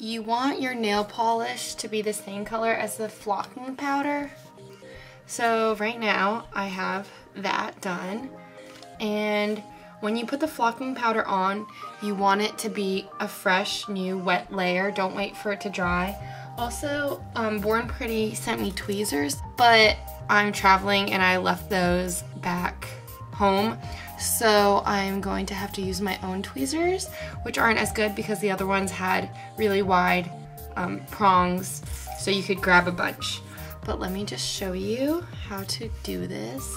you want your nail polish to be the same color as the flocking powder. So right now I have that done, and when you put the flocking powder on, you want it to be a fresh, new, wet layer. Don't wait for it to dry. Also, Born Pretty sent me tweezers, but I'm traveling and I left those back home. So I'm going to have to use my own tweezers, which aren't as good because the other ones had really wide prongs, so you could grab a bunch. But let me just show you how to do this.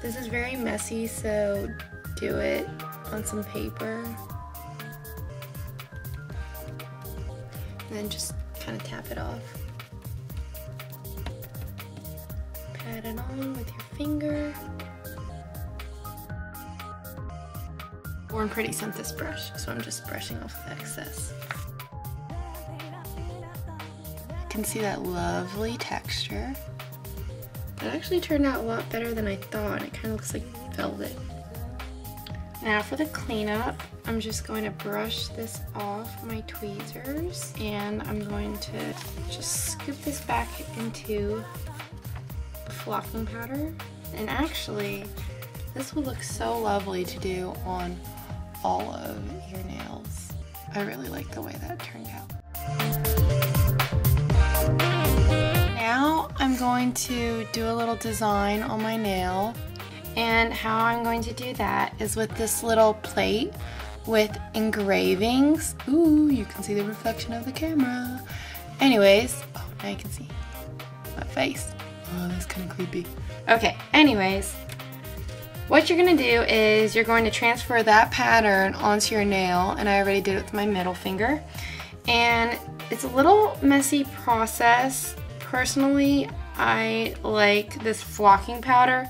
This is very messy, so do it on some paper. And then just kind of tap it off. Pat it on with your finger. Born Pretty sent this brush, so I'm just brushing off the excess. You can see that lovely texture. It actually turned out a lot better than I thought. It kind of looks like velvet. Now for the cleanup, I'm just going to brush this off my tweezers, and I'm going to just scoop this back into the flocking powder. And actually, this would look so lovely to do on all of your nails. I really like the way that turned out. Now I'm going to do a little design on my nail, and how I'm going to do that is with this little plate with engravings. Ooh, you can see the reflection of the camera. Anyways, oh, now you can see my face. Oh, that's kind of creepy. Okay, anyways, what you're gonna do is you're going to transfer that pattern onto your nail, and I already did it with my middle finger. And it's a little messy process. Personally, I like this flocking powder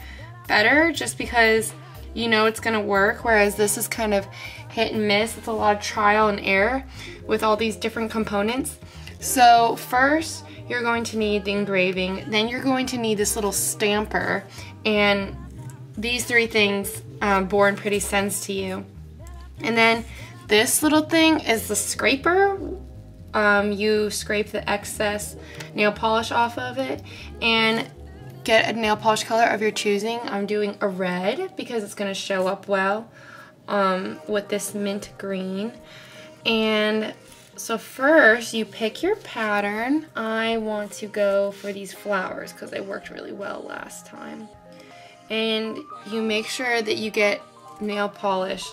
better just because you know it's gonna work, whereas this is kind of hit and miss. It's a lot of trial and error with all these different components. So first, you're going to need the engraving, then you're going to need this little stamper, and these three things Born Pretty sends to you. And then this little thing is the scraper. You scrape the excess nail polish off of it and get a nail polish color of your choosing. I'm doing a red because it's going to show up well with this mint green. And so first you pick your pattern. I want to go for these flowers because they worked really well last time. And you make sure that you get nail polish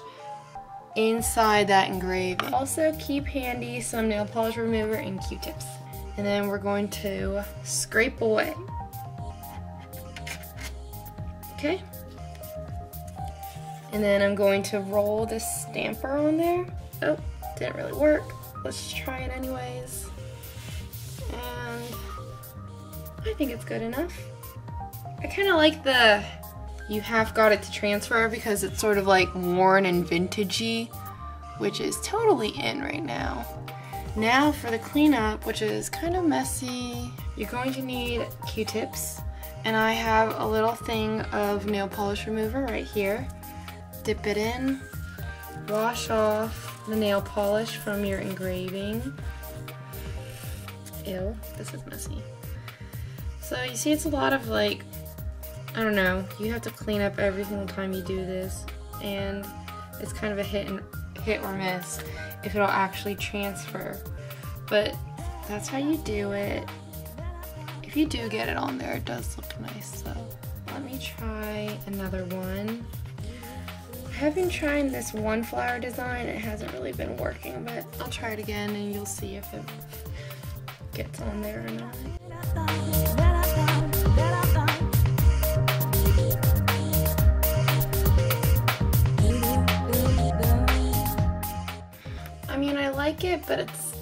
inside that engraving. Also keep handy some nail polish remover and Q-tips. And then we're going to scrape away. Okay? And then I'm going to roll this stamper on there. Oh, didn't really work. Let's try it anyways. And I think it's good enough. I kind of like the you have got it to transfer because it's sort of like worn and vintagey, which is totally in right now. Now for the cleanup, which is kind of messy, you're going to need Q-tips, and I have a little thing of nail polish remover right here. Dip it in, wash off the nail polish from your engraving. Ew, this is messy. So you see it's a lot of like, I don't know, you have to clean up every single time you do this, and it's kind of a hit or miss if it'll actually transfer, but that's how you do it. If you do get it on there, it does look nice. So let me try another one. I have been trying this one flower design. It hasn't really been working, but I'll try it again and you'll see if it gets on there or not. I mean, I like it, but it's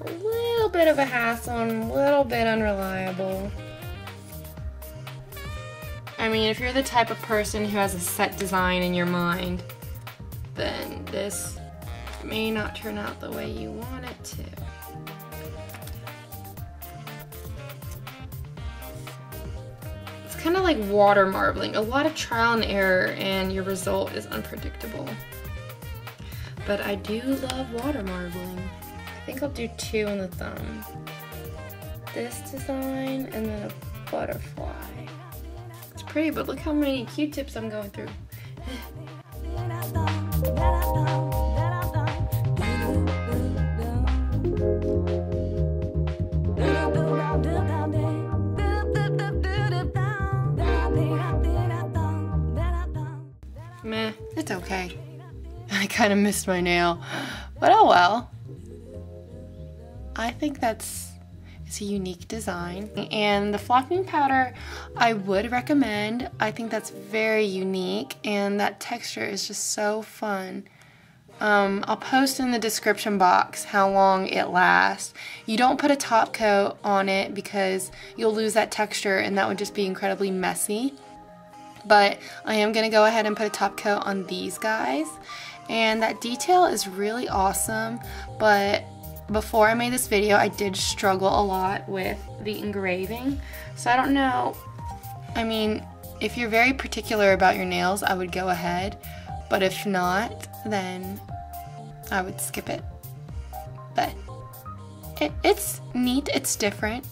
a little bit of a hassle and a little bit unreliable. I mean, if you're the type of person who has a set design in your mind, then this may not turn out the way you want it to. It's kind of like water marbling, a lot of trial and error, and your result is unpredictable. But I do love water marbling. I think I'll do 2 on the thumb. This design and then a butterfly. It's pretty, but look how many Q-tips I'm going through. Meh, it's okay. I kind of missed my nail, but oh well. I think it's a unique design. And the flocking powder I would recommend. I think that's very unique, and that texture is just so fun. I'll post in the description box how long it lasts. You don't put a top coat on it because you'll lose that texture, and that would just be incredibly messy. But I am going to go ahead and put a top coat on these guys. And that detail is really awesome, but before I made this video, I did struggle a lot with the engraving. So I don't know, I mean, if you're very particular about your nails, I would go ahead. But if not, then I would skip it. But it's neat, it's different.